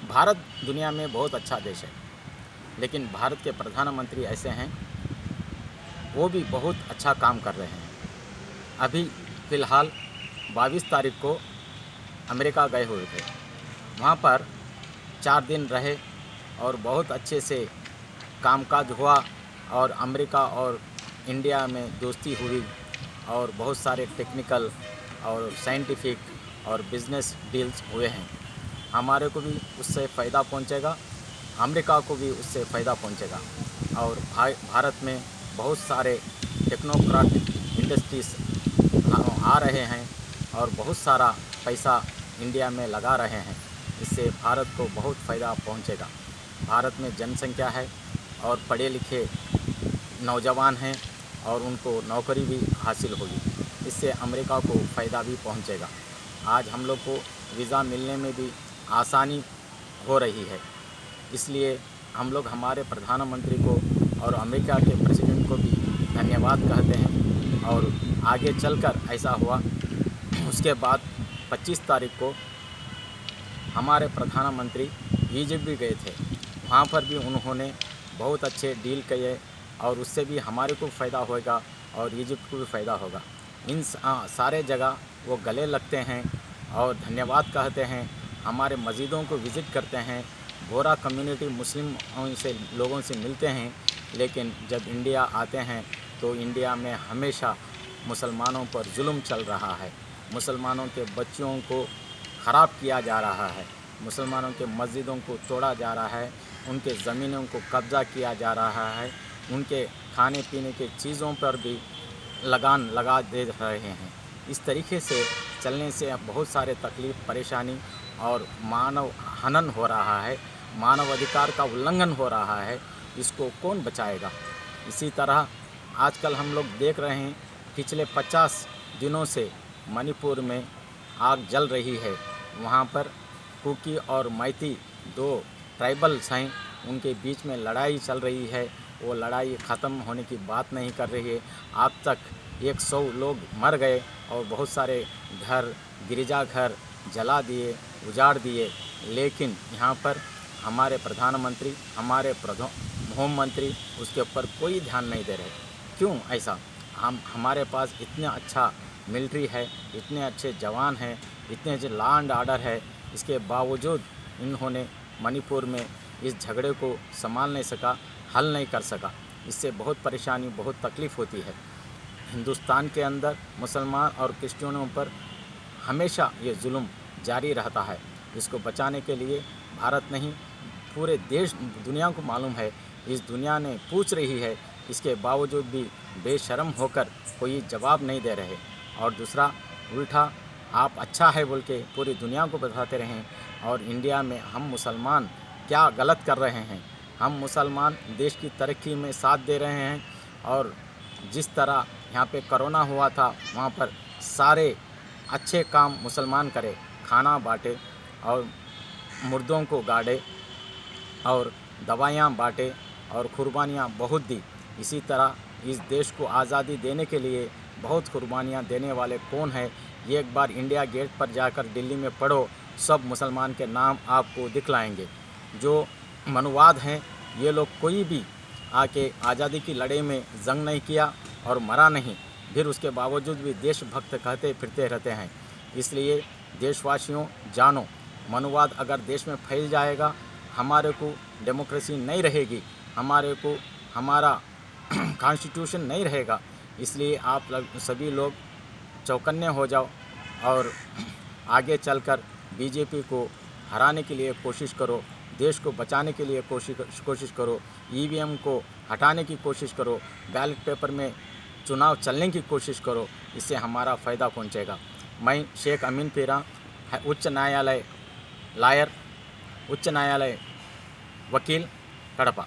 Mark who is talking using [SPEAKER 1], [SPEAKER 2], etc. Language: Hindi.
[SPEAKER 1] भारत दुनिया में बहुत अच्छा देश है, लेकिन भारत के प्रधानमंत्री ऐसे हैं, वो भी बहुत अच्छा काम कर रहे हैं। अभी फ़िलहाल 22 तारीख को अमेरिका गए हुए थे। वहाँ पर 4 दिन रहे और बहुत अच्छे से कामकाज हुआ और अमेरिका और इंडिया में दोस्ती हुई और बहुत सारे टेक्निकल और साइंटिफिक और बिज़नेस डील्स हुए हैं। हमारे को भी उससे फ़ायदा पहुंचेगा, अमेरिका को भी उससे फ़ायदा पहुंचेगा और भारत में बहुत सारे टेक्नोक्रेटिक इंडस्ट्रीज़ आ रहे हैं और बहुत सारा पैसा इंडिया में लगा रहे हैं। इससे भारत को बहुत फ़ायदा पहुंचेगा। भारत में जनसंख्या है और पढ़े लिखे नौजवान हैं और उनको नौकरी भी हासिल होगी। इससे अमेरिका को फ़ायदा भी पहुंचेगा। आज हम लोग को वीज़ा मिलने में भी आसानी हो रही है। इसलिए हम लोग हमारे प्रधानमंत्री को और अमेरिका के प्रेसिडेंट को भी धन्यवाद कहते हैं। और आगे चलकर ऐसा हुआ, उसके बाद 25 तारीख को हमारे प्रधानमंत्री इजिप्ट भी गए थे। वहाँ पर भी उन्होंने बहुत अच्छे डील किए और उससे भी हमारे को फ़ायदा होगा और इजिप्ट को भी फ़ायदा होगा। इन सारे जगह वो गले लगते हैं और धन्यवाद कहते हैं। हमारे मस्जिदों को विज़िट करते हैं, बोरा कम्युनिटी मुस्लिम से लोगों से मिलते हैं। लेकिन जब इंडिया आते हैं तो इंडिया में हमेशा मुसलमानों पर जुल्म चल रहा है। मुसलमानों के बच्चों को ख़राब किया जा रहा है, मुसलमानों के मस्जिदों को तोड़ा जा रहा है, उनके ज़मीनों को कब्ज़ा किया जा रहा है, उनके खाने पीने के चीज़ों पर भी लगान लगा दे रहे हैं। इस तरीके से चलने से अब बहुत सारे तकलीफ़, परेशानी और मानव हनन हो रहा है, मानव अधिकार का उल्लंघन हो रहा है। इसको कौन बचाएगा? इसी तरह आजकल हम लोग देख रहे हैं, पिछले 50 दिनों से मणिपुर में आग जल रही है। वहाँ पर कुकी और मैती 2 ट्राइबल्स हैं, उनके बीच में लड़ाई चल रही है। वो लड़ाई ख़त्म होने की बात नहीं कर रही है। अब तक 100 लोग मर गए और बहुत सारे घर, गिरजाघर जला दिए, उजाड़ दिए। लेकिन यहाँ पर हमारे प्रधानमंत्री, हमारे होम मंत्री उसके ऊपर कोई ध्यान नहीं दे रहे। क्यों ऐसा? हमारे पास इतना अच्छा मिलिट्री है, इतने अच्छे जवान हैं, इतने अच्छे लॉ एंड ऑर्डर है, इसके बावजूद इन्होंने मणिपुर में इस झगड़े को संभाल नहीं सका, हल नहीं कर सका। इससे बहुत परेशानी, बहुत तकलीफ़ होती है। हिंदुस्तान के अंदर मुसलमान और क्रिश्चियनों पर हमेशा ये जुल्म जारी रहता है। इसको बचाने के लिए भारत नहीं, पूरे देश दुनिया को मालूम है, इस दुनिया ने पूछ रही है, इसके बावजूद भी बेशर्म होकर कोई जवाब नहीं दे रहे। और दूसरा उल्टा आप अच्छा है बोल के पूरी दुनिया को बताते रहें और इंडिया में हम मुसलमान क्या गलत कर रहे हैं। हम मुसलमान देश की तरक्की में साथ दे रहे हैं और जिस तरह यहाँ पे कोरोना हुआ था, वहाँ पर सारे अच्छे काम मुसलमान करे, खाना बाँटे और मुर्दों को गाड़े और दवाइयाँ बाँटे और कुर्बानियाँ बहुत दी। इसी तरह इस देश को आज़ादी देने के लिए बहुत कुर्बानियाँ देने वाले कौन है? ये एक बार इंडिया गेट पर जाकर दिल्ली में पढ़ो, सब मुसलमान के नाम आपको दिखलाएंगे। जो मनुवाद हैं, ये लोग कोई भी आके आज़ादी की लड़ाई में जंग नहीं किया और मरा नहीं, फिर उसके बावजूद भी देशभक्त कहते फिरते रहते हैं। इसलिए देशवासियों जानो, मनुवाद अगर देश में फैल जाएगा, हमारे को डेमोक्रेसी नहीं रहेगी, हमारे को हमारा कॉन्स्टिट्यूशन नहीं रहेगा। इसलिए आप सभी लोग चौकन्ने हो जाओ और आगे चलकर बीजेपी को हराने के लिए कोशिश करो, देश को बचाने के लिए कोशिश करो, ईवीएम को हटाने की कोशिश करो, बैलेट पेपर में चुनाव चलने की कोशिश करो। इससे हमारा फ़ायदा पहुंचेगा। मैं शेख अमीन पीरा, उच्च न्यायालय लॉयर, उच्च न्यायालय वकील, कड़पा।